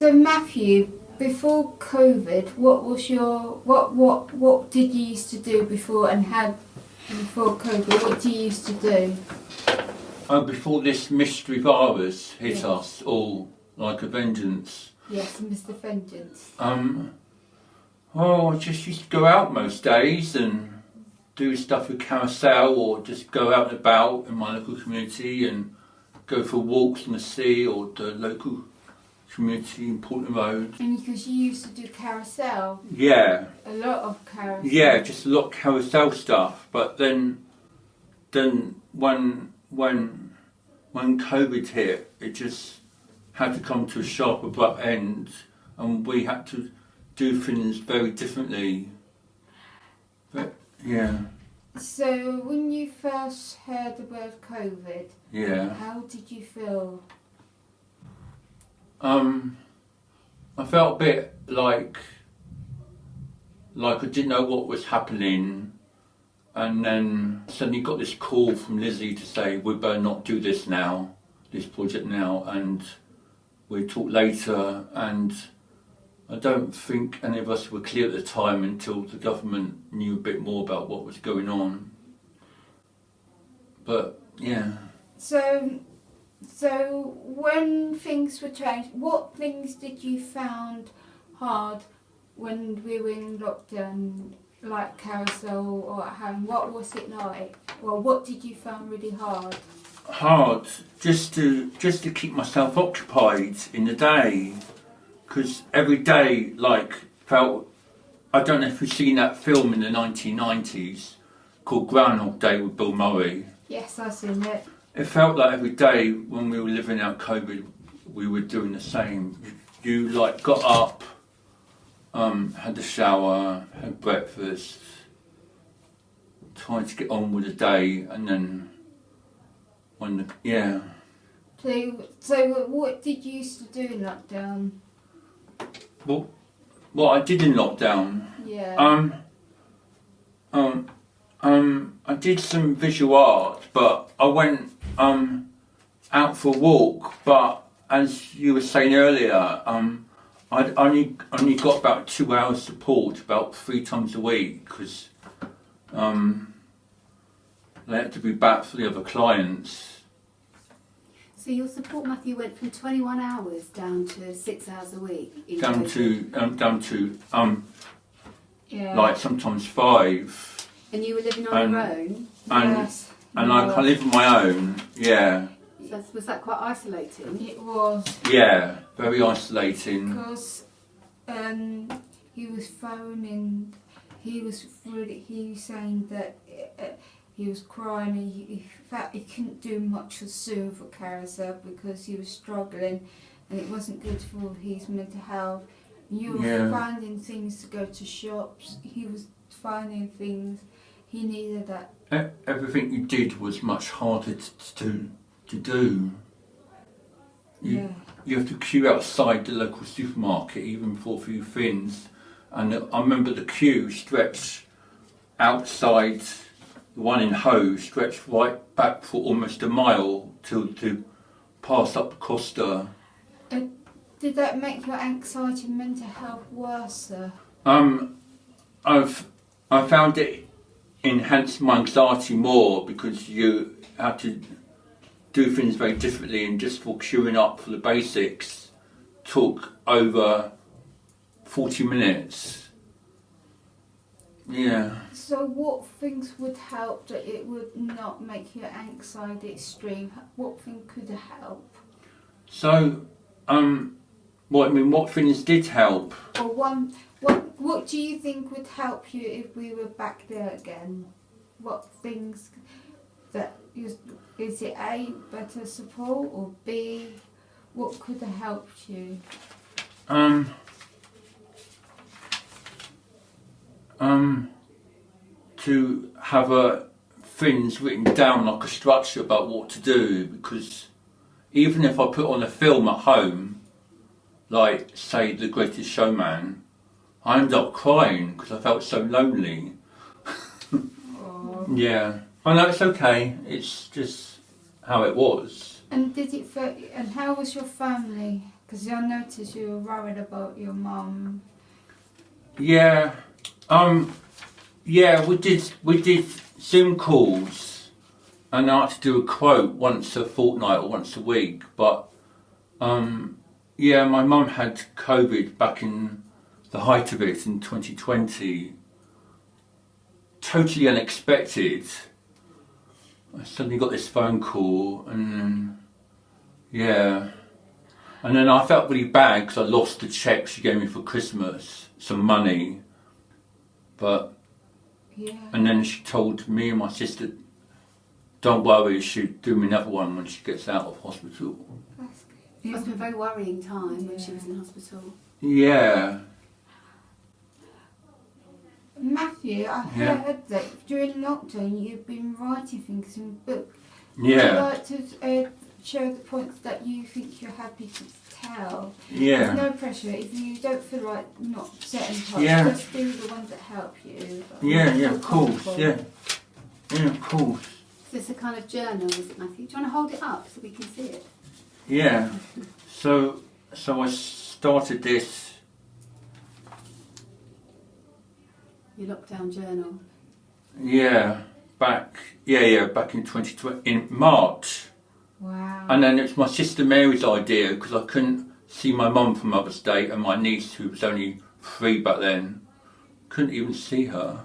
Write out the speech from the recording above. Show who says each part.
Speaker 1: So Matthew, before COVID, what did you used to do before, and how before COVID, what did you used to do?
Speaker 2: Before this mystery virus hit us all like a vengeance.
Speaker 1: Yes, Mr. Vengeance.
Speaker 2: I just used to go out most days and do stuff with Carousel, or just go out and about in my local community and go for walks on the sea or the local community in Portland Road.
Speaker 1: And because you used to do Carousel.
Speaker 2: Yeah.
Speaker 1: A lot of Carousel.
Speaker 2: Yeah, just a lot of Carousel stuff. But then when COVID hit, it just had to come to a sharp, abrupt end, and we had to do things very differently. But yeah.
Speaker 1: So when you first heard the word COVID, how did you feel?
Speaker 2: I felt a bit like I didn't know what was happening, and then suddenly got this call from Lizzie to say we better not do this now, this project now, and we'll talk later. And I don't think any of us were clear at the time until the government knew a bit more about what was going on. But yeah.
Speaker 1: So when things were changed, what things did you found hard when we were in lockdown, like Carousel or at home? What was it like? Well, what did you find really hard?
Speaker 2: Hard, just to keep myself occupied in the day, because every day felt. I don't know if you've seen that film in the 1990s called Groundhog Day with Bill Murray.
Speaker 1: Yes, I've seen it.
Speaker 2: It felt like every day when we were living out COVID, we were doing the same. You got up, had the shower, had breakfast, tried to get on with the day, and then
Speaker 1: So what did you used to do in lockdown?
Speaker 2: Well, what I did in lockdown.
Speaker 1: Yeah.
Speaker 2: I did some visual art, but I went out for a walk. But as you were saying earlier, I only got about 2 hours support about 3 times a week, because they had to be back for the other clients.
Speaker 3: So your support, Matthew, went from 21 hours down to 6 hours a week?
Speaker 2: Down to sometimes 5.
Speaker 3: And you were living on your own?
Speaker 1: Yes.
Speaker 2: And I live on my own, yeah.
Speaker 3: So was that quite isolating?
Speaker 1: It was.
Speaker 2: Yeah, very isolating.
Speaker 1: Because he was phoning, he was saying that he was crying, he felt he couldn't do much soon for Carousel because he was struggling and it wasn't good for his mental health. You were finding things to go to shops, he was finding things, he needed that.
Speaker 2: Everything you did was much harder to do. You have to queue outside the local supermarket even for a few things, and I remember the queue stretched outside the one in Hoe, stretched right back for almost a mile to pass up the Costa.
Speaker 1: Did that make your anxiety and mental health worse?
Speaker 2: I found it enhanced my anxiety more, because you had to do things very differently, and just for queuing up for the basics took over 40 minutes. Yeah.
Speaker 1: So what things would help that it would not make your anxiety extreme? What thing could help?
Speaker 2: So, what things did help?
Speaker 1: Or what do you think would help you if we were back there again? What things that is it A, better support, or B, what could have helped you?
Speaker 2: To have things written down, like a structure about what to do, because even if I put on a film at home, like say The Greatest Showman, I ended up crying because I felt so lonely. Yeah, I know it's okay, it's just how it was.
Speaker 1: And and how was your family? Because I noticed you were worried about your mum.
Speaker 2: Yeah, yeah, we did Zoom calls, and I had to do a quote once a fortnight or once a week. But yeah, my mum had COVID back in the height of it in 2020. Totally unexpected. I suddenly got this phone call, and then, yeah. And then I felt really bad because I lost the cheque she gave me for Christmas, some money. But,
Speaker 1: Yeah.
Speaker 2: and then she told me and my sister, don't worry, she'll do me another one when she gets out of hospital.
Speaker 1: That's good.
Speaker 3: It must have been a very worrying time when she was in hospital.
Speaker 2: Yeah.
Speaker 1: Matthew, I
Speaker 2: Yeah.
Speaker 1: heard that during lockdown you've been writing things in books.
Speaker 2: Yeah.
Speaker 1: Would you like to share the points that you think you're happy to tell?
Speaker 2: Yeah.
Speaker 1: There's no pressure. If you don't feel like not setting parts,
Speaker 2: Yeah.
Speaker 1: just do the ones that help you.
Speaker 2: Yeah,
Speaker 1: Feel
Speaker 2: of course,
Speaker 1: comfortable.
Speaker 2: yeah. Yeah, of course.
Speaker 3: So it's a kind of journal, is it, Matthew? Do you want to hold it up so we can see it?
Speaker 2: Yeah. So I started this,
Speaker 3: Your lockdown journal.
Speaker 2: back in 2020, in March.
Speaker 1: Wow.
Speaker 2: And then it's my sister Mary's idea because I couldn't see my mum for Mother's Day, and my niece, who was only 3 back then, couldn't even see her.